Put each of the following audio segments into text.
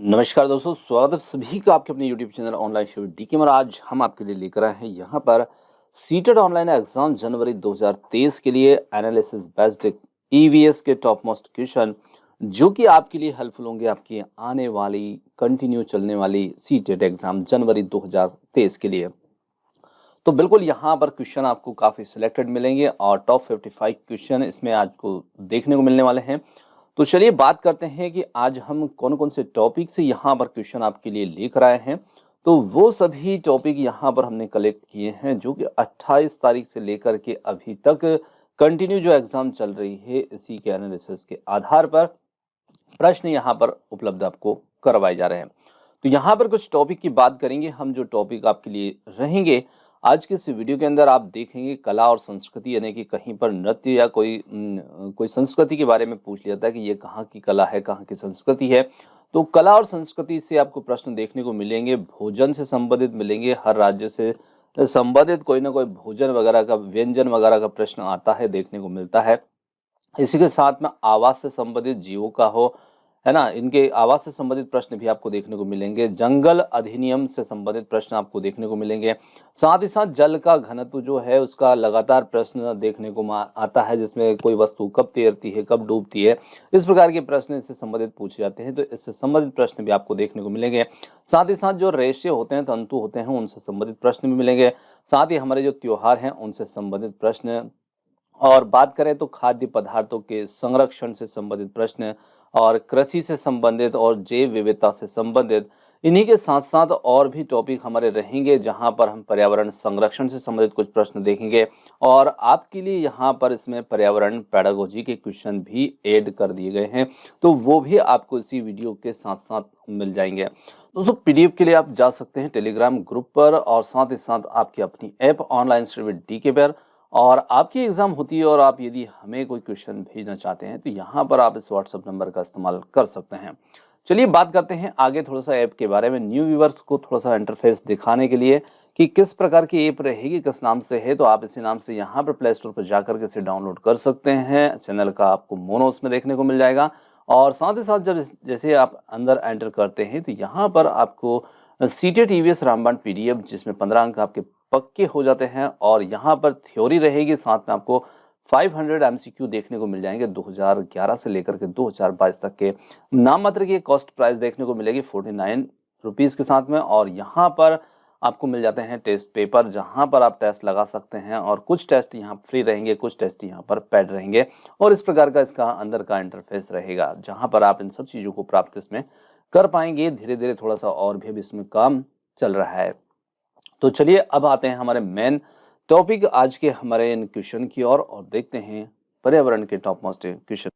नमस्कार दोस्तों, स्वागत है सभी का आपके अपने YouTube channel online show DK में। आज हम आपके लिए लेकर आए हैं यहाँ पर सीटेट ऑनलाइन एग्जाम जनवरी 2023 के लिए एनालिसिस बेस्ड ईवीएस के टॉप मोस्ट क्वेश्चन जो कि आपके लिए हेल्पफुल होंगे आपकी आने वाली कंटिन्यू चलने वाली सीटेट एग्जाम जनवरी 2023 के लिए। तो बिल्कुल यहाँ पर क्वेश्चन आपको काफ़ी सिलेक्टेड मिलेंगे और टॉप 55 क्वेश्चन इसमें आज को देखने को मिलने वाले हैं। तो चलिए बात करते हैं कि आज हम कौन कौन से टॉपिक से यहाँ पर क्वेश्चन आपके लिए लेकर आए हैं। तो वो सभी टॉपिक यहाँ पर हमने कलेक्ट किए हैं जो कि 28 तारीख से लेकर के अभी तक कंटिन्यू जो एग्ज़ाम चल रही है इसी के एनालिसिस के आधार पर प्रश्न यहाँ पर उपलब्ध आपको करवाए जा रहे हैं। तो यहाँ पर कुछ टॉपिक की बात करेंगे हम। जो टॉपिक आपके लिए रहेंगे आज के इस वीडियो के अंदर, आप देखेंगे कला और संस्कृति, यानी कि कहीं पर नृत्य या कोई संस्कृति के बारे में पूछ लिया था कि ये कहाँ की कला है, कहाँ की संस्कृति है। तो कला और संस्कृति से आपको प्रश्न देखने को मिलेंगे, भोजन से संबंधित मिलेंगे, हर राज्य से संबंधित कोई ना कोई भोजन वगैरह का, व्यंजन वगैरह का प्रश्न आता है, देखने को मिलता है। इसी के साथ में आवास से संबंधित जीवों का हो, है ना, इनके आवास से संबंधित प्रश्न भी आपको देखने को मिलेंगे। जंगल अधिनियम से संबंधित प्रश्न आपको देखने को मिलेंगे। साथ ही साथ जल का घनत्व जो है उसका लगातार प्रश्न देखने को आता है, जिसमें कोई वस्तु कब तैरती है, कब डूबती है, इस प्रकार के प्रश्न इससे संबंधित पूछे जाते हैं। तो इससे संबंधित प्रश्न भी आपको देखने को मिलेंगे। साथ ही साथ जो रेशे होते हैं, तंतु होते हैं, उनसे संबंधित प्रश्न भी मिलेंगे। साथ ही हमारे जो त्योहार हैं उनसे संबंधित प्रश्न, और बात करें तो खाद्य पदार्थों के संरक्षण से संबंधित प्रश्न, और कृषि से संबंधित और जैव विविधता से संबंधित, इन्हीं के साथ साथ और भी टॉपिक हमारे रहेंगे जहां पर हम पर्यावरण संरक्षण से संबंधित कुछ प्रश्न देखेंगे। और आपके लिए यहां पर इसमें पर्यावरण पेडागोजी के क्वेश्चन भी ऐड कर दिए गए हैं, तो वो भी आपको इसी वीडियो के साथ साथ मिल जाएंगे। दोस्तों, पीडीएफ के लिए आप जा सकते हैं टेलीग्राम ग्रुप पर, और साथ ही साथ आपकी अपनी app online study with DK पर। और आपकी एग्ज़ाम होती है और आप यदि हमें कोई क्वेश्चन भेजना चाहते हैं तो यहाँ पर आप इस व्हाट्सएप नंबर का इस्तेमाल कर सकते हैं। चलिए बात करते हैं आगे थोड़ा सा ऐप के बारे में, न्यू व्यूवर्स को थोड़ा सा इंटरफेस दिखाने के लिए कि किस प्रकार की ऐप रहेगी, किस नाम से है। तो आप इसी नाम से यहाँ पर प्ले स्टोर पर जाकर के इसे डाउनलोड कर सकते हैं। चैनल का आपको मोनो उसमें देखने को मिल जाएगा। और साथ ही साथ जब जैसे आप अंदर एंटर करते हैं तो यहाँ पर आपको सीटेट ईवीएस रामबाण पीडीएफ, जिसमें 15 अंक आपके पक्के हो जाते हैं, और यहाँ पर थ्योरी रहेगी, साथ में आपको 500 एमसीक्यू देखने को मिल जाएंगे 2011 से लेकर के 2022 तक के। नाम मात्र की कॉस्ट प्राइस देखने को मिलेगी 49 रुपीज़ के साथ में। और यहाँ पर आपको मिल जाते हैं टेस्ट पेपर, जहाँ पर आप टेस्ट लगा सकते हैं, और कुछ टेस्ट यहाँ फ्री रहेंगे, कुछ टेस्ट यहाँ पर पेड रहेंगे। और इस प्रकार का इसका अंदर का इंटरफेस रहेगा जहाँ पर आप इन सब चीज़ों को प्राप्त इसमें कर पाएंगे। धीरे धीरे थोड़ा सा और भी अभी इसमें काम चल रहा है। तो चलिए अब आते हैं हमारे मेन टॉपिक आज के हमारे इन क्वेश्चन की ओर, और देखते हैं पर्यावरण के टॉप मोस्ट क्वेश्चन।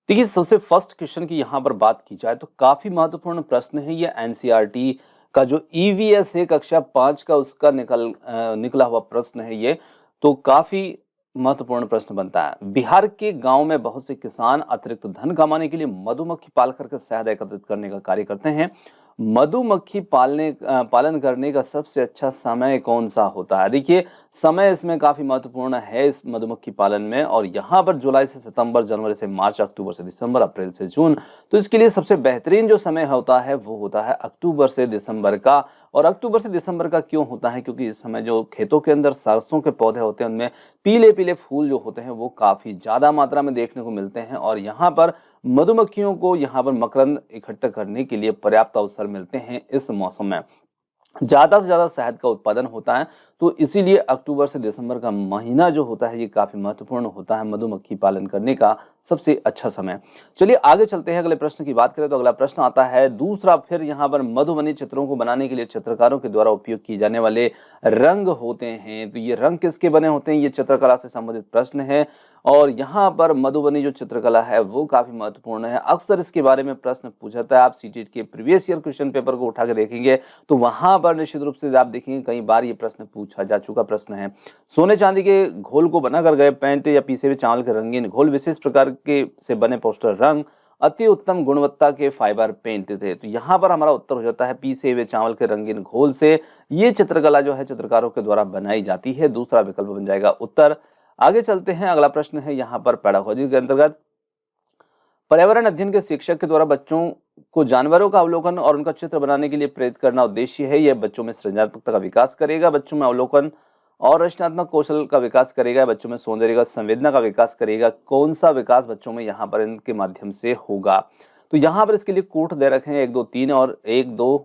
देखिए, सबसे फर्स्ट क्वेश्चन की यहाँ पर बात की जाए तो काफी महत्वपूर्ण प्रश्न है ये। एनसीईआरटी का जो ईवीएस है कक्षा 5 का, उसका निकला हुआ प्रश्न है ये। तो काफी महत्वपूर्ण प्रश्न बनता है। बिहार के गांव में बहुत से किसान अतिरिक्त धन कमाने के लिए मधुमक्खी पाल करके शहद एकत्रित करने का कार्य करते हैं। मधुमक्खी पालन करने का सबसे अच्छा समय कौन सा होता है? देखिए, समय इसमें काफी महत्वपूर्ण है इस मधुमक्खी पालन में। और यहाँ पर जुलाई से सितंबर, जनवरी से मार्च, अक्टूबर से दिसंबर, अप्रैल से जून। तो इसके लिए सबसे बेहतरीन जो समय होता है वो होता है अक्टूबर से दिसंबर का। और अक्टूबर से दिसंबर का क्यों होता है? क्योंकि इस समय जो खेतों के अंदर सरसों के पौधे होते हैं उनमें पीले पीले फूल जो होते हैं वो काफी ज्यादा मात्रा में देखने को मिलते हैं, और यहाँ पर मधुमक्खियों को यहाँ पर मकरंद इकट्ठा करने के लिए पर्याप्त अवसर मिलते हैं। इस मौसम में ज्यादा से ज्यादा शहद का उत्पादन होता है, तो इसीलिए अक्टूबर से दिसंबर का महीना जो होता है ये काफी महत्वपूर्ण होता है मधुमक्खी पालन करने का सबसे अच्छा समय। चलिए आगे चलते हैं, अगले प्रश्न की बात करें तो अगला प्रश्न आता है दूसरा। फिर यहाँ पर मधुबनी चित्रों को बनाने के लिए चित्रकारों के द्वारा उपयोग किए जाने वाले रंग होते हैं। तो ये रंग किसके बने होते हैं? ये चित्रकला से संबंधित प्रश्न है। और यहाँ पर मधुबनी जो चित्रकला है वो काफी महत्वपूर्ण है। अक्सर इसके बारे में प्रश्न पूछा था। आप सीटेट के प्रीवियस ईयर क्वेश्चन पेपर को उठा के देखेंगे तो वहां पर निश्चित रूप से आप देखेंगे कई बार ये प्रश्न पूछा जा चुका प्रश्न है। सोने चांदी के घोल को बनाकर गए पेंट या पीसे हुए चावल के रंगीन घोल विशेष प्रकार के से बने पोस्टर रंग अति उत्तम गुणवत्ता के फाइबर पेंट थे। तो यहाँ पर हमारा उत्तर हो जाता है पीसे हुए चावल के रंगीन घोल से ये चित्रकला जो है चित्रकारों के द्वारा बनाई जाती है। दूसरा विकल्प बन जाएगा उत्तर। आगे चलते हैं, अगला प्रश्न है यहाँ पर पेडागोजी के अंतर्गत पर्यावरण अध्ययन के शिक्षक के द्वारा बच्चों को जानवरों का अवलोकन और उनका चित्र बनाने के लिए प्रेरित करना उद्देश्य है। यह बच्चों में सृजनात्मकता का विकास करेगा, बच्चों में अवलोकन और रचनात्मक कौशल का विकास करेगा, बच्चों में सौंदर्य का संवेदना का विकास करेगा। कौन सा विकास बच्चों में यहाँ पर इनके माध्यम से होगा? तो यहाँ पर इसके लिए कोट दे रखे हैं 1 2 3 और 1 2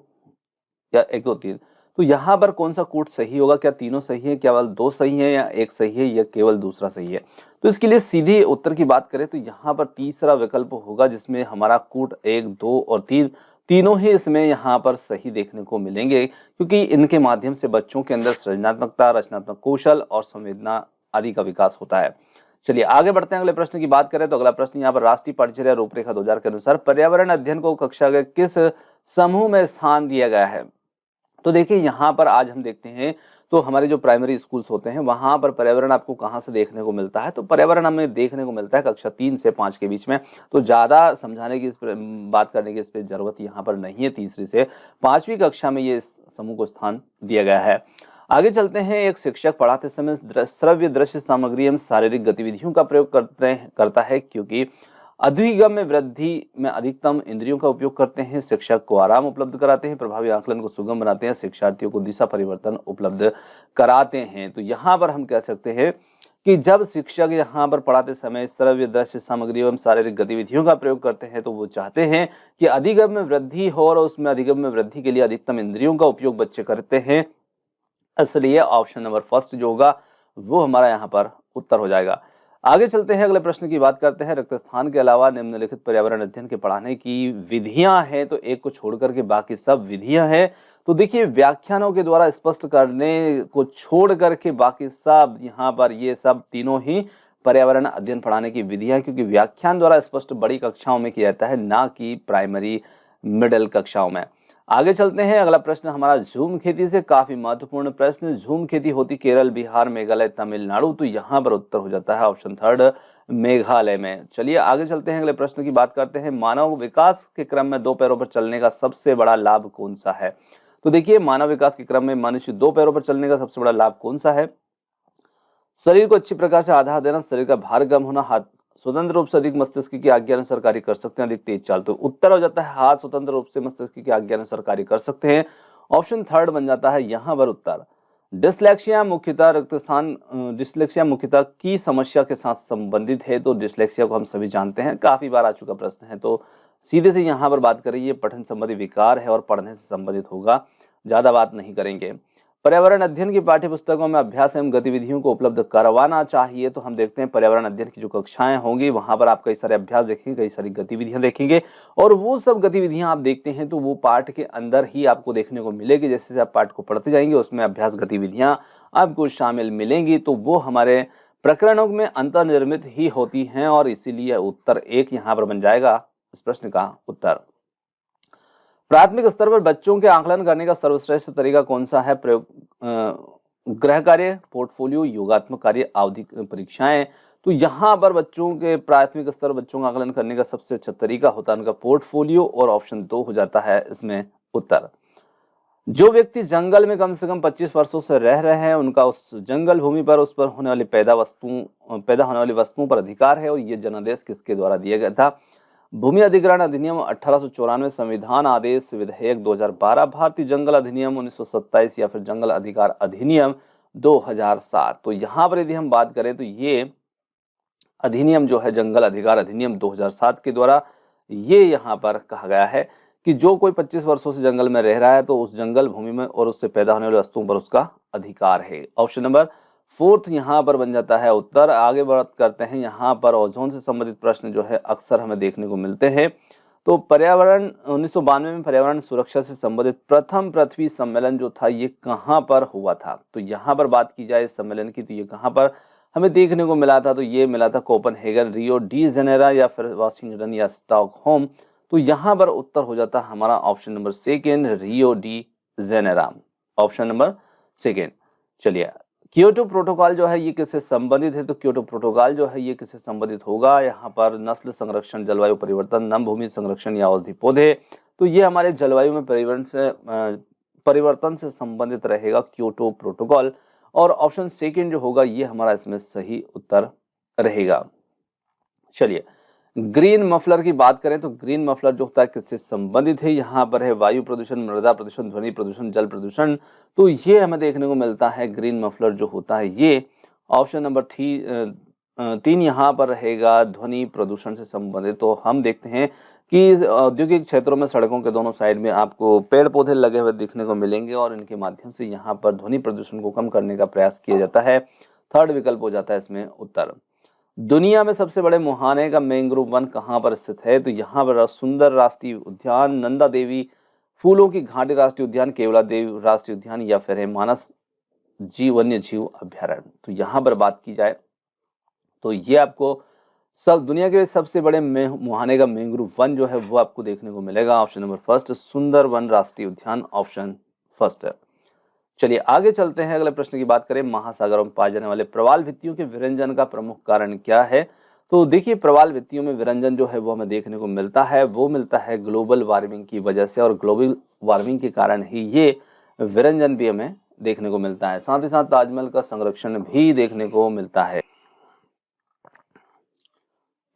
या 1 2 3। तो यहाँ पर कौन सा कोट सही होगा? क्या तीनों सही है, केवल 2 सही है, या 1 सही है, या केवल दूसरा सही है? तो इसके लिए सीधे उत्तर की बात करें तो यहाँ पर तीसरा विकल्प होगा, जिसमें हमारा कोट 1 2 और 3 तीनों ही इसमें यहाँ पर सही देखने को मिलेंगे, क्योंकि इनके माध्यम से बच्चों के अंदर सृजनात्मकता, रचनात्मक कौशल और संवेदना आदि का विकास होता है। चलिए आगे बढ़ते हैं। अगले प्रश्न की बात करें तो अगला प्रश्न यहाँ पर राष्ट्रीय पाठ्यचर्या रूपरेखा 2000 के अनुसार पर्यावरण अध्ययन को कक्षा के किस समूह में स्थान दिया गया है? तो देखिए यहाँ पर आज हम देखते हैं तो हमारे जो प्राइमरी स्कूल्स होते हैं वहाँ पर पर्यावरण आपको कहाँ से देखने को मिलता है? तो पर्यावरण हमें देखने को मिलता है कक्षा 3 से 5 के बीच में। तो ज़्यादा समझाने की, इस पर बात करने की इस पर ज़रूरत यहाँ पर नहीं है। तीसरी से 5वीं कक्षा में ये समूह को स्थान दिया गया है। आगे चलते हैं। एक शिक्षक पढ़ाते समय श्रव्य दृश्य सामग्री एवं शारीरिक गतिविधियों का प्रयोग करता है, क्योंकि अधिगम वृद्धि में अधिकतम इंद्रियों का उपयोग करते हैं, शिक्षक को आराम उपलब्ध कराते हैं, प्रभावी आकलन को सुगम बनाते हैं, शिक्षार्थियों को दिशा परिवर्तन उपलब्ध कराते हैं। तो यहाँ पर हम कह सकते हैं कि जब शिक्षक यहाँ पर पढ़ाते समय श्रव्य दृश्य सामग्री एवं शारीरिक गतिविधियों का प्रयोग करते हैं तो वो चाहते हैं कि अधिगम में वृद्धि हो, और उसमें अधिगम में वृद्धि के लिए अधिकतम इंद्रियों का उपयोग बच्चे करते हैं। इसलिए ऑप्शन नंबर फर्स्ट जो होगा वो हमारा यहाँ पर उत्तर हो जाएगा। आगे चलते हैं, अगले प्रश्न की बात करते हैं। रिक्त स्थान के अलावा निम्नलिखित पर्यावरण अध्ययन के पढ़ाने की विधियां हैं, तो एक को छोड़कर के बाकी सब विधियां हैं। तो देखिए व्याख्यानों के द्वारा स्पष्ट करने को छोड़ करके बाकी सब यहाँ पर ये सब तीनों ही पर्यावरण अध्ययन पढ़ाने की विधियां, क्योंकि व्याख्यान द्वारा स्पष्ट बड़ी कक्षाओं में किया जाता है, ना कि प्राइमरी मिडिल कक्षाओं में। आगे चलते हैं। अगला प्रश्न हमारा झूम खेती से काफी महत्वपूर्ण प्रश्न। झूम खेती होती केरल, बिहार, मेघालय, तमिलनाडु। तो यहाँ पर उत्तर हो जाता है ऑप्शन थर्ड, मेघालय में। चलिए आगे चलते हैं, अगले प्रश्न की बात करते हैं। मानव विकास के क्रम में 2 पैरों पर चलने का सबसे बड़ा लाभ कौन सा है? तो देखिए मानव विकास के क्रम में मनुष्य 2 पैरों पर चलने का सबसे बड़ा लाभ कौन सा है? शरीर को अच्छी प्रकार से आधार देना, शरीर का भार कम होना, हाथ स्वतंत्र रूप से अधिक मस्तिष्क की आज्ञा अनुसार कार्य कर सकते हैं, अधिक तेज चाल। तो उत्तर हो जाता है हाथ स्वतंत्र रूप से मस्तिष्क की आज्ञा अनुसार कार्य कर सकते हैं। ऑप्शन थर्ड बन जाता है यहाँ पर उत्तर। डिस्लेक्सिया मुख्यतः डिस्लेक्सिया मुख्यतः की समस्या के साथ संबंधित है। तो डिस्लेक्सिया को हम सभी जानते हैं, काफी बार आ चुका प्रश्न है। तो सीधे से यहाँ पर बात करें, ये पठन संबंधी विकार है और पढ़ने से संबंधित होगा, ज्यादा बात नहीं करेंगे। पर्यावरण अध्ययन की पाठ्य पुस्तकों में अभ्यास एवं गतिविधियों को उपलब्ध करवाना चाहिए। तो हम देखते हैं पर्यावरण अध्ययन की जो कक्षाएं होंगी वहां पर आप कई सारे अभ्यास देखेंगे, कई सारी गतिविधियां देखेंगे, और वो सब गतिविधियां आप देखते हैं तो वो पाठ के अंदर ही आपको देखने को मिलेगी। जैसे जैसे आप पाठ को पढ़ते जाएंगे उसमें अभ्यास गतिविधियां आपको शामिल मिलेंगी, तो वो हमारे प्रकरणों में अंतर्निर्मित ही होती हैं, और इसीलिए उत्तर 1 यहाँ पर बन जाएगा इस प्रश्न का उत्तर। प्राथमिक स्तर पर बच्चों के आकलन करने का सर्वश्रेष्ठ तरीका कौन सा है? प्रयोग, गृह कार्य, पोर्टफोलियो, योगात्मक कार्य, आवधिक परीक्षाएं। तो यहाँ पर बच्चों के प्राथमिक स्तर बच्चों का आकलन करने का सबसे अच्छा तरीका होता है उनका पोर्टफोलियो, और ऑप्शन 2 हो जाता है इसमें उत्तर। जो व्यक्ति जंगल में कम से कम 25 वर्षों से रह रहे हैं उनका उस जंगल भूमि पर उस पर होने वाली पैदा होने वाली वस्तुओं पर अधिकार है, और ये जनादेश किसके द्वारा दिया गया था? भूमि अधिग्रहण अधिनियम 1894, संविधान आदेश विधेयक 2012, भारतीय जंगल अधिनियम 1927, या फिर जंगल अधिकार अधिनियम 2007। तो यहाँ पर यदि हम बात करें तो ये अधिनियम जो है जंगल अधिकार अधिनियम 2007 के द्वारा ये यहाँ पर कहा गया है कि जो कोई 25 वर्षों से जंगल में रह रहा है तो उस जंगल भूमि में और उससे पैदा होने वाली वस्तुओं पर उसका अधिकार है। ऑप्शन नंबर 4 यहाँ पर बन जाता है उत्तर। आगे बात करते हैं, यहाँ पर ओजोन से संबंधित प्रश्न जो है अक्सर हमें देखने को मिलते हैं। तो पर्यावरण 1992 में पर्यावरण सुरक्षा से संबंधित प्रथम पृथ्वी सम्मेलन जो था ये कहाँ पर हुआ था? तो यहाँ पर बात की जाए इस सम्मेलन की तो ये कहाँ पर हमें देखने को मिला था? तो ये मिला था कोपेनहेगन, रियो डी जेनेरो, या फिर वाशिंगटन या स्टॉकहोम। तो यहाँ पर उत्तर हो जाता है हमारा option number 2, Rio de Janeiro, option number 2। चलिए क्योटो प्रोटोकॉल जो है ये किससे संबंधित है? तो क्योटो प्रोटोकॉल जो है ये किससे संबंधित होगा? यहाँ पर नस्ल संरक्षण, जलवायु परिवर्तन, नम भूमि संरक्षण या औषधि पौधे। तो ये हमारे जलवायु में परिवर्तन से संबंधित रहेगा क्योटो प्रोटोकॉल, और ऑप्शन 2 जो होगा ये हमारा इसमें सही उत्तर रहेगा। चलिए ग्रीन मफलर की बात करें तो ग्रीन मफलर जो होता है किससे संबंधित है, यहाँ पर है वायु प्रदूषण, मृदा प्रदूषण, ध्वनि प्रदूषण, जल प्रदूषण। तो ये हमें देखने को मिलता है ग्रीन मफलर जो होता है ये ऑप्शन नंबर 3 यहाँ पर रहेगा ध्वनि प्रदूषण से संबंधित। तो हम देखते हैं कि औद्योगिक क्षेत्रों में सड़कों के दोनों साइड में आपको पेड़ पौधे लगे हुए दिखने को मिलेंगे और इनके माध्यम से यहाँ पर ध्वनि प्रदूषण को कम करने का प्रयास किया जाता है। थर्ड विकल्प हो जाता है इसमें उत्तर। दुनिया में सबसे बड़े मुहाने का मैंग्रोव वन कहाँ पर स्थित है, तो यहाँ पर सुंदर राष्ट्रीय उद्यान, नंदा देवी फूलों की घाटी राष्ट्रीय उद्यान, केवला देवी राष्ट्रीय उद्यान या फिर है मानस वन्य जीव अभ्यारण्य। तो यहाँ पर बात की जाए तो ये आपको सब दुनिया के सबसे बड़े मुहाने का मैंग्रोव वन जो है वो आपको देखने को मिलेगा। ऑप्शन नंबर फर्स्ट सुंदर वन राष्ट्रीय उद्यान ऑप्शन फर्स्ट है। चलिए आगे चलते हैं, अगले प्रश्न की बात करें। महासागरों में पाए जाने वाले प्रवाल भित्तियों के विरंजन का प्रमुख कारण क्या है? तो देखिए प्रवाल भित्तियों में विरंजन जो है वो हमें देखने को मिलता है, वो मिलता है ग्लोबल वार्मिंग की वजह से, और ग्लोबल वार्मिंग के कारण ही ये विरंजन भी हमें देखने को मिलता है। साथ ही साथ ताजमहल का संरक्षण भी देखने को मिलता है।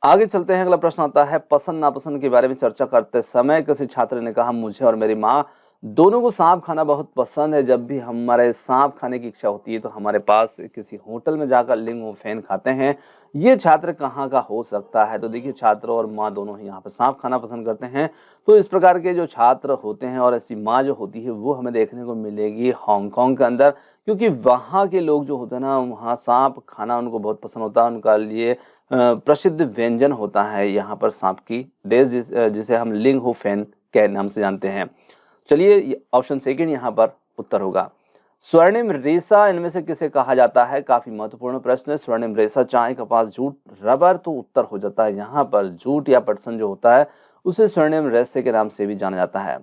आगे चलते हैं, अगला प्रश्न आता है पसंद नापसंद के बारे में चर्चा करते समय किसी छात्र ने कहा मुझे और मेरी माँ दोनों को सांप खाना बहुत पसंद है। जब भी हमारे सांप खाने की इच्छा होती है तो हमारे पास किसी होटल में जाकर लिंगोफेन खाते हैं। ये छात्र कहाँ का हो सकता है? तो देखिए छात्र और माँ दोनों ही यहाँ पर सांप खाना पसंद करते हैं। तो इस प्रकार के जो छात्र होते हैं और ऐसी माँ जो होती है वो हमें देखने को मिलेगी हांगकांग के अंदर, क्योंकि वहाँ के लोग जो होते हैं ना वहाँ सांप खाना उनको बहुत पसंद होता है। उनका लिए प्रसिद्ध व्यंजन होता है यहाँ पर सांप की डिश जिसे हम लिंग हो फैन के नाम से जानते हैं। चलिए ऑप्शन सेकंड यहाँ पर उत्तर होगा। स्वर्णिम रेशा इनमें से किसे कहा जाता है? काफी महत्वपूर्ण प्रश्न है। स्वर्णिम रेशा चाय, कपास, जूट, रबर। तो उत्तर हो जाता है यहाँ पर जूट या पटसन जो होता है उसे स्वर्णिम रेशे के नाम से भी जाना जाता है।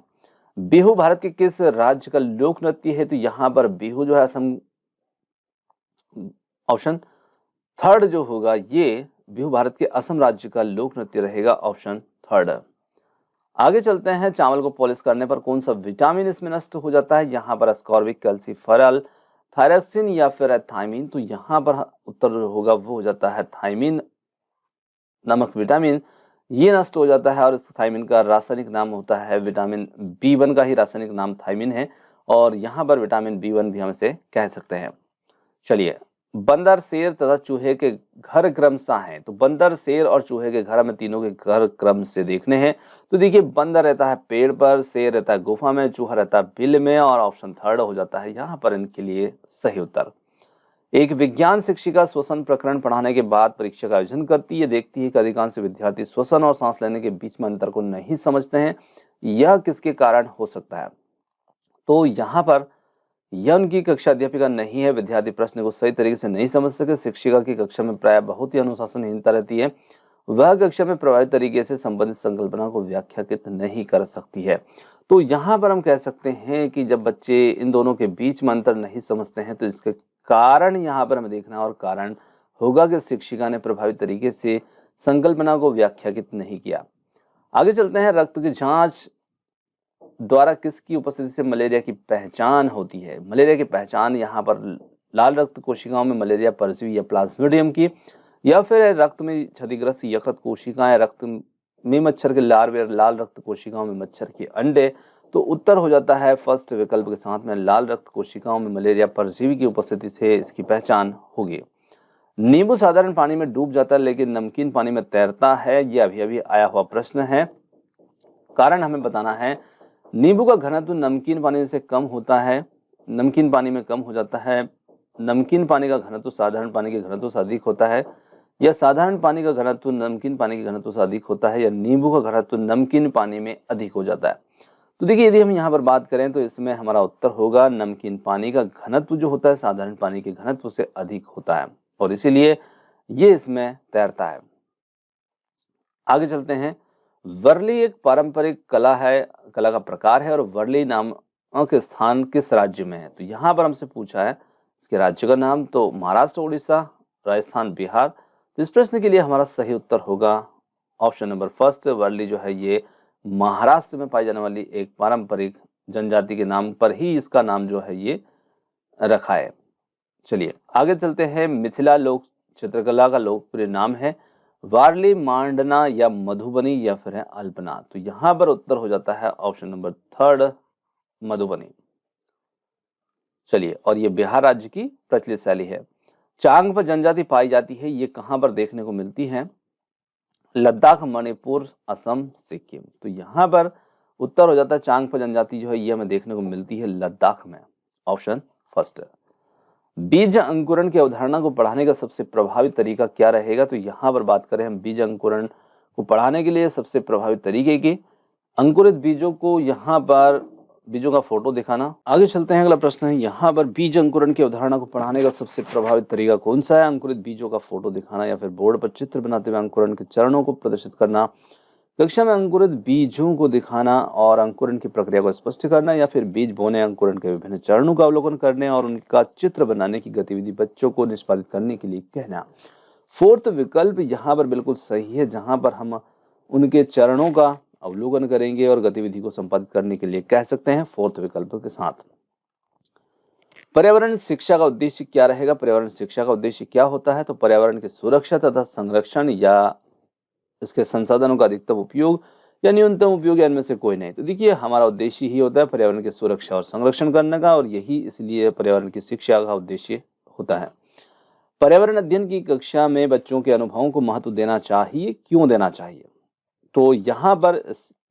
बिहू भारत के किस राज्य का लोक नृत्य है? तो यहाँ पर बिहू जो है असम, ऑप्शन थर्ड जो होगा ये बिहू भारत के असम राज्य का लोक नृत्य रहेगा, ऑप्शन थर्ड। आगे चलते हैं, चावल को पॉलिश करने पर कौन सा विटामिन इसमें नष्ट हो जाता है? यहाँ पर अस्कॉर्बिक, कैल्सीफेरल, थायरॉक्सिन या फिर थायमिन। तो यहाँ पर उत्तर जो होगा वो हो जाता है थायमिन नामक विटामिन, ये नष्ट हो जाता है। और इस थायमिन का रासायनिक नाम होता है विटामिन B1 का ही रासायनिक नाम थायमिन है, और यहाँ पर विटामिन B1 भी हम इसे कह सकते हैं। चलिए बंदर, शेर तथा चूहे के घर क्रमशः हैं। तो बंदर, शेर और चूहे के घर में तीनों के घर क्रम से देखने हैं। तो देखिए बंदर रहता है पेड़ पर, शेर रहता है गुफा में, चूहा रहता है बिल में, और ऑप्शन थर्ड हो जाता है यहाँ पर इनके लिए सही उत्तर। एक विज्ञान शिक्षिका श्वसन प्रकरण पढ़ाने के बाद परीक्षा का आयोजन करती है। देखती है कि अधिकांश विद्यार्थी श्वसन और सांस लेने के बीच में अंतर को नहीं समझते हैं। यह किसके कारण हो सकता है? तो यहाँ पर यह उनकी कक्षा अध्यापिका नहीं है, विद्यार्थी प्रश्न को सही तरीके से नहीं समझ सके। शिक्षिका की कक्षा में प्राय बहुत ही अनुशासनहीनता रहती है। वह कक्षा में प्रभावी तरीके से संबंधित संकल्पना को व्याख्याकित नहीं कर सकती है। तो यहाँ पर हम कह सकते हैं कि जब बच्चे इन दोनों के बीच में अंतर नहीं समझते हैं तो इसके कारण यहाँ पर हमें देखना, और कारण होगा कि शिक्षिका ने प्रभावी तरीके से संकल्पना को व्याख्याकित नहीं किया। आगे चलते हैं, रक्त की जांच द्वारा किसकी उपस्थिति से मलेरिया की पहचान होती है? मलेरिया की पहचान यहाँ पर लाल रक्त कोशिकाओं में मलेरिया परजीवी या प्लाज्मोडियम की, या फिर रक्त में क्षतिग्रस्त यकृत कोशिकाएं, रक्त में मच्छर के लार्वे, लाल रक्त कोशिकाओं में मच्छर के अंडे। तो उत्तर हो जाता है फर्स्ट विकल्प के साथ में लाल रक्त कोशिकाओं में मलेरिया परजीवी की उपस्थिति से इसकी पहचान होगी। नींबू साधारण पानी में डूब जाता है लेकिन नमकीन पानी में तैरता है, यह अभी अभी आया हुआ प्रश्न है। कारण हमें बताना है। नींबू का घनत्व नमकीन पानी से कम होता है, नमकीन पानी में कम हो जाता है। नमकीन पानी का घनत्व साधारण पानी के घनत्व से अधिक होता है, या साधारण पानी का घनत्व नमकीन पानी के घनत्व से अधिक होता है, या नींबू का घनत्व नमकीन पानी में अधिक हो जाता है। तो देखिए यदि हम यहाँ पर बात करें तो इसमें हमारा उत्तर होगा नमकीन पानी का घनत्व जो होता है साधारण पानी के घनत्व से अधिक होता है, और इसीलिए ये इसमें तैरता है। आगे चलते हैं, वर्ली एक पारंपरिक कला है, कला का प्रकार है, और वर्ली नामक स्थान किस राज्य में है? तो यहाँ पर हमसे पूछा है इसके राज्य का नाम, तो महाराष्ट्र, उड़ीसा, राजस्थान, बिहार। तो इस प्रश्न के लिए हमारा सही उत्तर होगा ऑप्शन नंबर फर्स्ट। वर्ली जो है ये महाराष्ट्र में पाई जाने वाली एक पारंपरिक जनजाति के नाम पर ही इसका नाम जो है ये रखा है। चलिए आगे चलते हैं, मिथिला लोक चित्रकला का लोकप्रिय नाम है। वारली, मांडना या मधुबनी या फिर है अल्पना। तो यहाँ पर उत्तर हो जाता है ऑप्शन नंबर थर्ड, मधुबनी। चलिए, और ये बिहार राज्य की प्रचलित शैली है। चांग पर जनजाति पाई जाती है, ये कहाँ पर देखने को मिलती है? लद्दाख, मणिपुर, असम, सिक्किम। तो यहाँ पर उत्तर हो जाता है चांग पर जनजाति जो है ये हमें देखने को मिलती है लद्दाख में। ऑप्शन फर्स्ट है। बीज अंकुरण की अवधारणा को पढ़ाने का सबसे प्रभावी तरीका क्या रहेगा? तो यहाँ पर बात करें हम बीज अंकुरण को पढ़ाने के लिए सबसे प्रभावी तरीके की, अंकुरित बीजों को यहाँ पर बीजों का फोटो दिखाना। आगे चलते हैं, अगला प्रश्न है यहाँ पर बीज अंकुरण की अवधारणा को पढ़ाने का सबसे प्रभावी तरीका कौन सा है? अंकुरित बीजों का फोटो दिखाना या फिर बोर्ड पर चित्र बनाते हुए अंकुरण के चरणों को प्रदर्शित करना, कक्षा में अंकुरित बीजों को दिखाना और अंकुरण की प्रक्रिया को स्पष्ट करना, या फिर बीज बोने, अंकुरण के विभिन्न चरणों का अवलोकन करने और उनका चित्र बनाने की गतिविधि बच्चों को निष्पादित करने के लिए कहना। फोर्थ विकल्प यहाँ पर बिल्कुल सही है, जहां पर हम उनके चरणों का अवलोकन करेंगे और गतिविधि को संपादित करने के लिए कह सकते हैं फोर्थ विकल्प के साथ। पर्यावरण शिक्षा का उद्देश्य क्या रहेगा? पर्यावरण शिक्षा का उद्देश्य क्या होता है? तो पर्यावरण की सुरक्षा तथा संरक्षण या इसके संसाधनों का अधिकतम उपयोग या न्यूनतम उपयोग या इनमें से कोई नहीं। तो देखिए, हमारा उद्देश्य ही होता है पर्यावरण की सुरक्षा और संरक्षण करने का, और यही इसलिए पर्यावरण की शिक्षा का उद्देश्य होता है। पर्यावरण अध्ययन की कक्षा में बच्चों के अनुभवों को महत्व देना चाहिए, क्यों देना चाहिए? तो यहाँ पर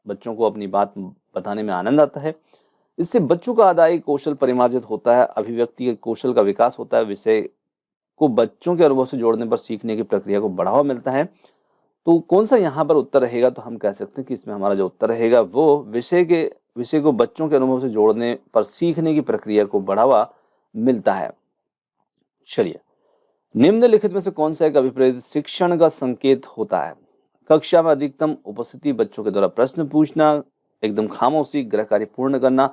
बच्चों को अपनी बात बताने में आनंद आता है, इससे बच्चों का अदायी कौशल परिमार्जित होता है, अभिव्यक्ति के कौशल का विकास होता है, विषय को बच्चों के अनुभव से जोड़ने पर सीखने की प्रक्रिया को बढ़ावा मिलता है। तो कौन सा यहाँ पर उत्तर रहेगा? तो हम कह सकते हैं कि इसमें हमारा जो उत्तर रहेगा वो विषय को बच्चों के अनुभव से जोड़ने पर सीखने की प्रक्रिया को बढ़ावा मिलता है। चलिए, निम्नलिखित में से कौन सा एक अभिप्रेत शिक्षण का संकेत होता है? कक्षा में अधिकतम उपस्थिति, बच्चों के द्वारा प्रश्न पूछना, एकदम खामोशी, गृह कार्य पूर्ण करना।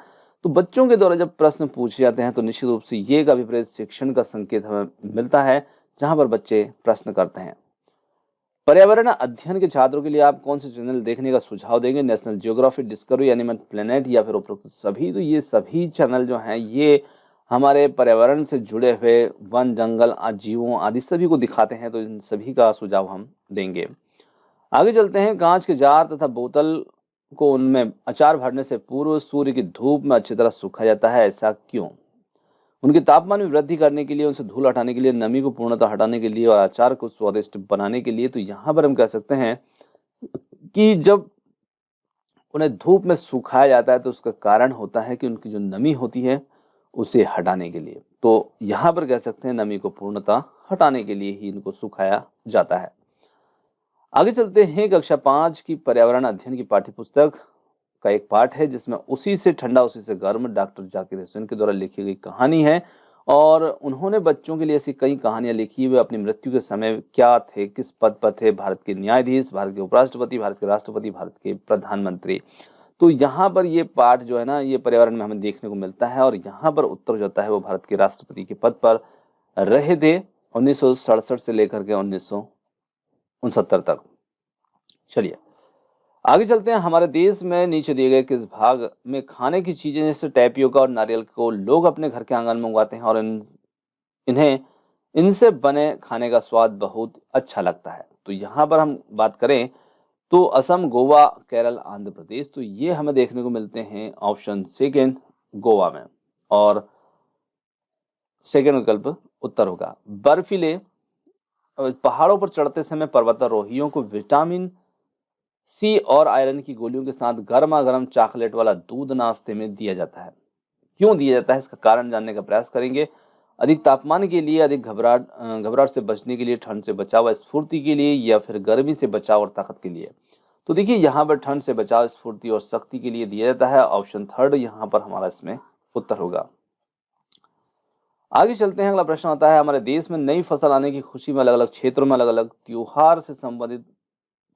तो बच्चों के द्वारा जब प्रश्न पूछे जाते हैं तो निश्चित रूप से ये एक अभिप्रेत शिक्षण का संकेत हमें मिलता है, जहां पर बच्चे प्रश्न करते हैं। पर्यावरण अध्ययन के छात्रों के लिए आप कौन से चैनल देखने का सुझाव देंगे? National geography, discovery, animal planet या फिर उपरोक्त सभी? तो ये सभी चैनल जो हैं ये हमारे पर्यावरण से जुड़े हुए वन, जंगल, जीवों आदि सभी को दिखाते हैं, तो इन सभी का सुझाव हम देंगे। आगे चलते हैं, कांच के जार तथा बोतल को उनमें अचार भरने से पूर्व सूर्य की धूप में अच्छी तरह सूखा जाता है, ऐसा क्यों? उनके तापमान में वृद्धि करने के लिए, उनसे धूल हटाने के लिए, नमी को पूर्णतः हटाने के लिए और अचार को स्वादिष्ट बनाने के लिए। तो यहाँ पर हम कह सकते हैं कि जब उन्हें धूप में सुखाया जाता है तो उसका कारण होता है कि उनकी जो नमी होती है उसे हटाने के लिए। तो यहाँ पर कह सकते हैं नमी को पूर्णतः हटाने के लिए ही इनको सुखाया जाता है। आगे चलते हैं, कक्षा 5 की पर्यावरण अध्ययन की पाठ्यपुस्तक का एक पाठ है जिसमें उसी से ठंडा उसी से गर्म डॉक्टर जाकिर हुसैन के द्वारा लिखी गई कहानी है, और उन्होंने बच्चों के लिए ऐसी कई कहानियां लिखी। वे अपनी मृत्यु के समय क्या थे, किस पद पर थे? भारत के न्यायाधीश, भारत के उपराष्ट्रपति, भारत के राष्ट्रपति, भारत के प्रधानमंत्री। तो यहाँ पर ये पाठ जो है ना, ये पर्यावरण में हमें देखने को मिलता है, और यहाँ पर उत्तर हो जाता है वो भारत के राष्ट्रपति के पद पर रहे थे 1967 से लेकर के 1969 तक। चलिए आगे चलते हैं, हमारे देश में नीचे दिए गए किस भाग में खाने की चीजें जैसे टैपियोका और नारियल को लोग अपने घर के आंगन में उगाते हैं और इन्हें इनसे बने खाने का स्वाद बहुत अच्छा लगता है? तो यहाँ पर हम बात करें तो असम, गोवा, केरल, आंध्र प्रदेश। तो ये हमें देखने को मिलते हैं ऑप्शन सेकेंड, गोवा में, और सेकेंड विकल्प उत्तर होगा। बर्फीले पहाड़ों पर चढ़ते समय पर्वतारोहियों को विटामिन सी और आयरन की गोलियों के साथ गर्मा गर्म चॉकलेट वाला दूध नाश्ते में दिया जाता है। क्यों दिया जाता है, इसका कारण जानने का प्रयास करेंगे। अधिक तापमान के लिए, अधिक घबराहट से बचने के लिए, ठंड से बचाव और स्फूर्ति के लिए, या फिर गर्मी से बचाव और ताकत के लिए? तो देखिए, यहाँ पर ठंड से बचाव, स्फूर्ति और शक्ति के लिए दिया जाता है। ऑप्शन थर्ड यहाँ पर हमारा इसमें उत्तर होगा। आगे चलते हैं, अगला प्रश्न आता है, हमारे देश में नई फसल आने की खुशी में अलग अलग क्षेत्रों में अलग अलग त्योहार से संबंधित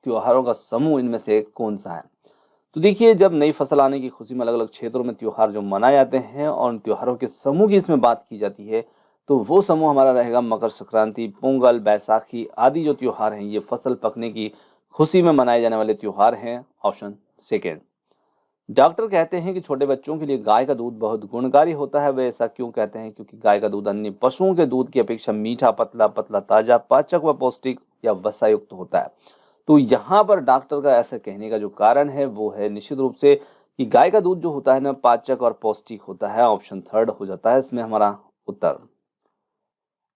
त्योहारों का समूह इनमें से कौन सा है? तो देखिए, जब नई फसल आने की खुशी में अलग अलग क्षेत्रों में त्योहार जो मनाए जाते हैं और उन त्योहारों के समूह की इसमें बात की जाती है, तो वो समूह हमारा रहेगा मकर संक्रांति, पोंगल, बैसाखी आदि जो त्योहार हैं ये फसल पकने की खुशी में मनाए जाने वाले त्योहार हैं। Option second. डॉक्टर कहते हैं कि छोटे बच्चों के लिए गाय का दूध बहुत गुणकारी होता है। वे ऐसा क्यों कहते हैं? क्योंकि गाय का दूध अन्य पशुओं के दूध की अपेक्षा मीठा, पतला पतला, ताजा, पाचक व पौष्टिक या वसा युक्त होता है। तो यहाँ पर डॉक्टर का ऐसा कहने का जो कारण है वो है निश्चित रूप से कि गाय का दूध जो होता है ना, पाचक और पौष्टिक होता है। ऑप्शन थर्ड हो जाता है इसमें हमारा उत्तर।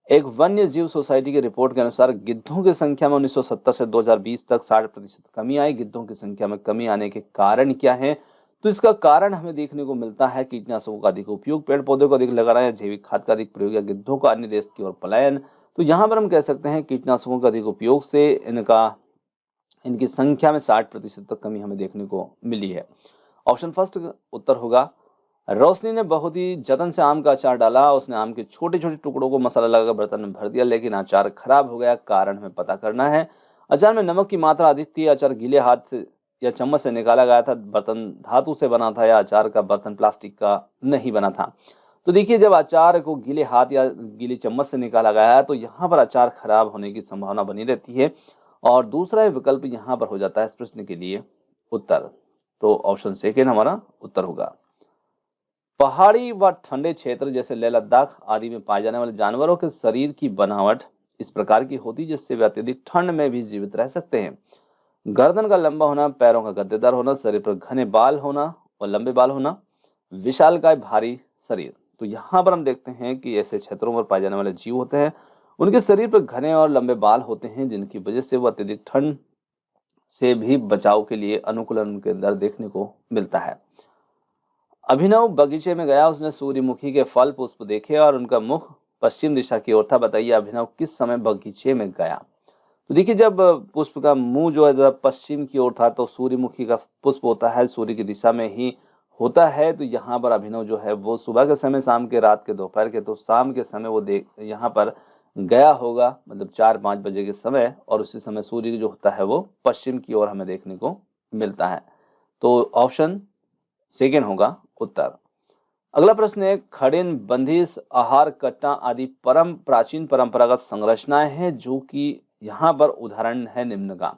एक वन्य जीव सोसाइटी की रिपोर्ट के अनुसार गिद्धों की संख्या में 1970 से 2020 तक 60% कमी आई। गिद्धों की संख्या में कमी आने के कारण क्या है? तो इसका कारण हमें देखने को मिलता है कीटनाशकों का अधिक उपयोग, पेड़ पौधों को अधिक लगाना या जैविक खाद का अधिक प्रयोग या गिद्धों का अन्य देश की ओर पलायन। तो यहाँ पर हम कह सकते हैं कीटनाशकों का अधिक उपयोग से इनकी संख्या में 60% तक कमी हमें देखने को मिली है। ऑप्शन फर्स्ट उत्तर होगा। रोशनी ने बहुत ही जतन से आम का अचार डाला। उसने आम के छोटे छोटे टुकड़ों को मसाला लगाकर बर्तन में भर दिया, लेकिन अचार खराब हो गया। कारण हमें पता करना है। अचार में नमक की मात्रा अधिक थी। अचार गीले हाथ से या चम्मच से निकाला गया था। बर्तन धातु से बना था या अचार का बर्तन प्लास्टिक का नहीं बना था। तो देखिए, जब अचार को गीले हाथ या गीली चम्मच से निकाला गया है तो यहाँ पर अचार खराब होने की संभावना बनी रहती है। और दूसरा विकल्प यहाँ पर हो जाता है इस प्रश्न के लिए उत्तर। तो ऑप्शन सेकेंड हमारा उत्तर होगा। पहाड़ी व ठंडे क्षेत्र जैसे लेह लद्दाख आदि में पाए जाने वाले जानवरों के शरीर की बनावट इस प्रकार की होती है जिससे वे अत्यधिक ठंड में भी जीवित रह सकते हैं। गर्दन का लंबा होना, पैरों का गद्देदार होना, शरीर पर घने बाल होना और लंबे बाल होना, विशालकाय भारी शरीर। तो यहाँ पर हम देखते हैं कि ऐसे क्षेत्रों पर पाए जाने वाले जीव होते हैं, उनके शरीर पर घने और लंबे बाल होते हैं, जिनकी वजह से वो अत्यधिक ठंड से भी बचाव के लिए अनुकूलन उनके अंदर देखने को मिलता है। अभिनव बगीचे में गया। उसने सूर्यमुखी के फल पुष्प देखे और उनका मुख पश्चिम दिशा की ओर था। बताइए अभिनव किस समय बगीचे में गया? तो देखिए, जब पुष्प का मुंह जो है जब पश्चिम की ओर था तो सूर्यमुखी का पुष्प होता है सूर्य की दिशा में ही होता है। तो यहाँ पर अभिनव जो है वो सुबह के समय, शाम के, रात के, दोपहर के, तो शाम के समय वो देख यहाँ पर गया होगा, मतलब 4-5 बजे के समय। और उसी समय सूर्य जो होता है वो पश्चिम की ओर हमें देखने को मिलता है। तो ऑप्शन सेकेंड होगा उत्तर। अगला प्रश्न है, खड़िन, बंदिश, आहार, कट्टा आदि परम प्राचीन परंपरागत संरचनाएं हैं जो कि यहाँ पर उदाहरण है निम्न का।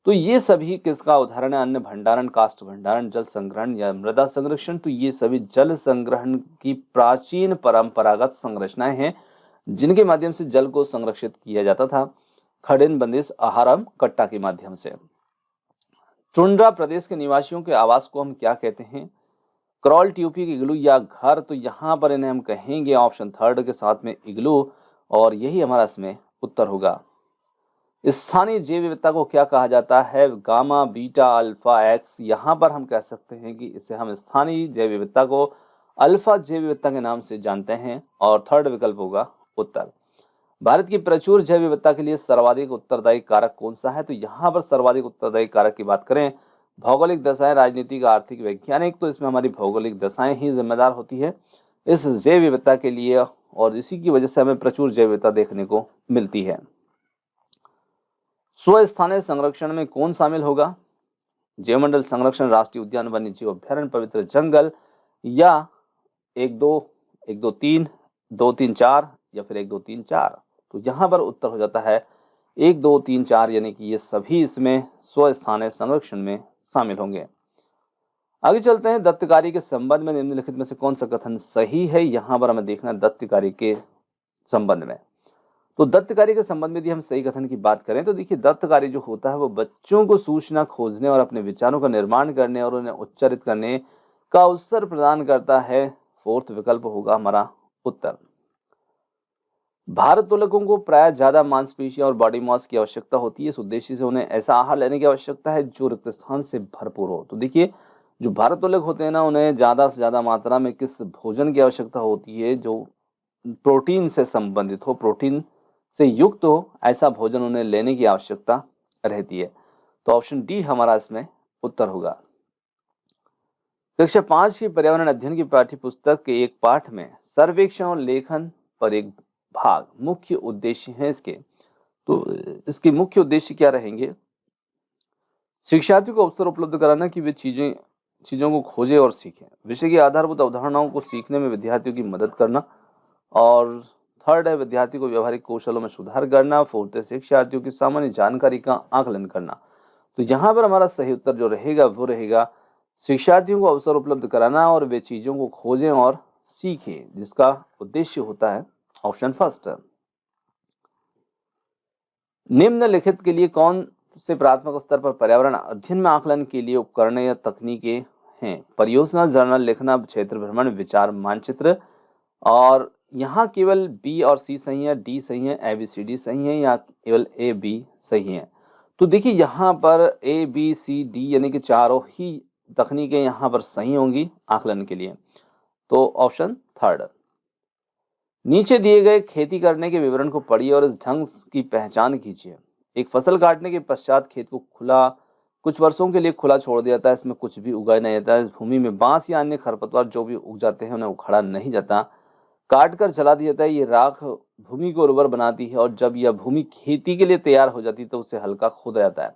तो ये सभी किसका उदाहरण है? अन्न भंडारण, काष्ठ भंडारण, जल संग्रहण या मृदा संरक्षण। तो ये सभी जल संग्रहण की प्राचीन परंपरागत संरचनाएं हैं जिनके माध्यम से जल को संरक्षित किया जाता था। खड़िन, बंदिश, आहारम, कट्टा के माध्यम से। टुंड्रा प्रदेश के निवासियों के आवास को हम क्या कहते हैं? क्रॉल, ट्यूपी, इग्लू या घर। तो यहाँ पर इन्हें हम कहेंगे ऑप्शन थर्ड के साथ में इग्लू, और यही हमारा इसमें उत्तर होगा। स्थानीय जैव विविधता को क्या कहा जाता है? Gamma, beta, alpha, x. यहाँ पर हम कह सकते हैं कि इसे हम स्थानीय जैव विविधता को अल्फा जैव विविधता के नाम से जानते हैं, और थर्ड विकल्प होगा उत्तर। भारत की प्रचुर जैव विविधता के लिए सर्वाधिक उत्तरदायी कारक कौन सा है? तो यहाँ पर सर्वाधिक उत्तरदायी कारक की बात करें, भौगोलिक दशाएं, राजनीतिक, आर्थिक, वैज्ञानिक। तो इसमें हमारी भौगोलिक दशाएं ही जिम्मेदार होती है इस जैव विविधता के लिए, और इसी की वजह से हमें प्रचुर जैव विविधता देखने को मिलती है। स्वस्थानीय संरक्षण में कौन शामिल होगा? जैवमंडल संरक्षण, राष्ट्रीय उद्यान, वन्य जीव अभ्यारण्य, पवित्र जंगल, या 1-2, 1-2-3, 2-3-4 या फिर 1-2-3-4। तो यहाँ पर उत्तर हो जाता है 1-2-3-4, यानी कि ये सभी इसमें स्वस्थानीय संरक्षण में शामिल होंगे। आगे चलते हैं। दत्तकारी के संबंध में निम्नलिखित में से कौन सा कथन सही है? यहाँ पर हमें देखना है दत्तकारी के संबंध में। तो दत्तकारी के संबंध में यदि हम सही कथन की बात करें तो देखिए, दत्तकारी जो होता है वो बच्चों को सूचना खोजने और अपने विचारों का निर्माण करने और उन्हें उच्चारित करने का अवसर प्रदान करता है। फोर्थ विकल्प होगा हमारा उत्तर। भारोत्तोलकों को प्राय ज्यादा मांसपेशियां और बॉडी मास की आवश्यकता होती है। इस उद्देश्य से उन्हें ऐसा आहार लेने की आवश्यकता है जो रिक्त स्थान से भरपूर हो। तो देखिए, जो भारोत्तोलक होते हैं ना, उन्हें ज्यादा से ज्यादा मात्रा में किस भोजन की आवश्यकता होती है? जो प्रोटीन से संबंधित हो, प्रोटीन से युक्त हो, ऐसा भोजन उन्हें लेने की आवश्यकता रहती है। तो ऑप्शन डी हमारा इसमें उत्तर होगा। कक्षा 5 की पर्यावरण अध्ययन की पाठ्य पुस्तक के एक पाठ में सर्वेक्षण और लेखन पर एक भाग मुख्य उद्देश्य है इसके। तो इसके मुख्य उद्देश्य क्या रहेंगे? शिक्षार्थियों को अवसर उपलब्ध कराना कि वे चीजों को खोजें और सीखें, विषय की आधारभूत अवधारणाओं को सीखने में विद्यार्थियों की मदद करना, और थर्ड है विद्यार्थी को व्यवहारिक कौशलों में सुधार करना, फोर्थ है शिक्षार्थियों की सामान्य जानकारी का आकलन करना। तो यहाँ पर हमारा सही उत्तर जो रहेगा वो रहेगा शिक्षार्थियों को अवसर उपलब्ध कराना और वे चीज़ों को खोजें और सीखें जिसका उद्देश्य होता है ऑप्शन फर्स्ट। निम्नलिखित के लिए कौन से प्राथमिक स्तर पर पर्यावरण अध्ययन में आकलन के लिए उपकरण या तकनीकें हैं? परियोजना, जर्नल लिखना, क्षेत्र भ्रमण, विचार मानचित्र। और यहाँ केवल बी और सी सही है, डी सही है, ए बी सी डी सही है या केवल ए बी सही है? तो देखिए यहाँ पर ए बी सी डी यानी कि चारों ही तकनीकें यहाँ पर सही होंगी आकलन के लिए। तो ऑप्शन थर्ड। नीचे दिए गए खेती करने के विवरण को पढ़िए और इस ढंग की पहचान कीजिए। एक फसल काटने के पश्चात खेत को कुछ वर्षों के लिए खुला छोड़ दिया जाता है। इसमें कुछ भी उगाया नहीं जाता है। इस भूमि में बांस या अन्य खरपतवार जो भी उग जाते हैं उन्हें उखाड़ा नहीं जाता, काट कर जला दिया जाता है। ये राख भूमि को उर्वर बनाती है और जब यह भूमि खेती के लिए तैयार हो जाती है तो उसे हल्का खोदा जाता है।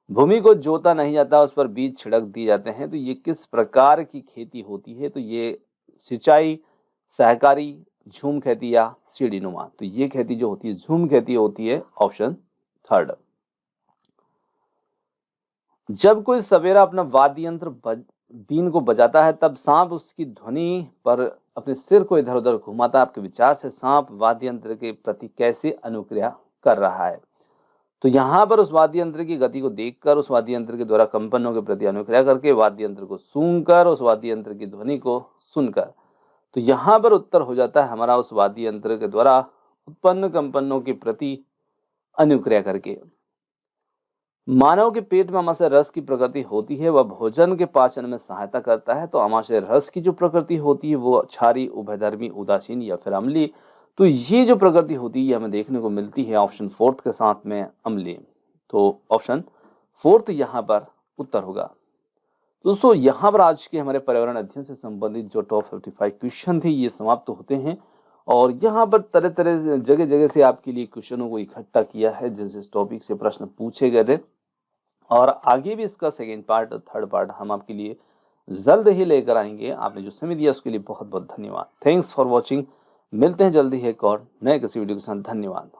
भूमि को जोता नहीं जाता, उस पर बीज छिड़क दिए जाते हैं। तो ये किस प्रकार की खेती होती है? तो ये सिंचाई, सहकारी, झूम खेती या सीढ़ी नुमा? तो ये खेती जो होती है झूम खेती होती है, ऑप्शन थर्ड। जब कोई सवेरा अपना वाद्य यंत्र बीन को बजाता है तब सांप उसकी ध्वनि पर अपने सिर को इधर उधर घुमाता है। आपके विचार से सांप वाद्य यंत्र के प्रति कैसे अनुक्रिया कर रहा है? तो यहाँ पर उस वाद्य यंत्र की गति को देखकर, उस वाद्य यंत्र के द्वारा कंपनों के प्रति अनुक्रिया करके, वाद्य यंत्र को सूंघकर, उस वाद्य यंत्र की ध्वनि को सुनकर। तो यहाँ पर उत्तर हो जाता है हमारा उस वाद्य यंत्र के द्वारा उत्पन्न कंपनों के प्रति अनुक्रिया करके। मानव के पेट में अमाशय रस की प्रकृति होती है, वह भोजन के पाचन में सहायता करता है। तो अमाशय रस की जो प्रकृति होती है वो क्षारी, उभयधर्मी, उदासीन या फिर अम्लीय। तो ये जो प्रकृति होती है हमें देखने को मिलती है ऑप्शन फोर्थ के साथ में, अम्लीय। तो ऑप्शन फोर्थ यहाँ पर उत्तर होगा। दोस्तों यहाँ पर आज के हमारे पर्यावरण अध्ययन से संबंधित जो टॉप 55 क्वेश्चन थे ये समाप्त होते हैं। और यहाँ पर तरह तरह जगह जगह से आपके लिए क्वेश्चनों को इकट्ठा किया है जिस टॉपिक से प्रश्न पूछे गए थे। और आगे भी इसका सेकेंड पार्ट, थर्ड पार्ट हम आपके लिए जल्द ही लेकर आएंगे। आपने जो समय दिया उसके लिए बहुत बहुत धन्यवाद। Thanks for watching. मिलते हैं जल्दी ही एक और नए किसी वीडियो के साथ। धन्यवाद।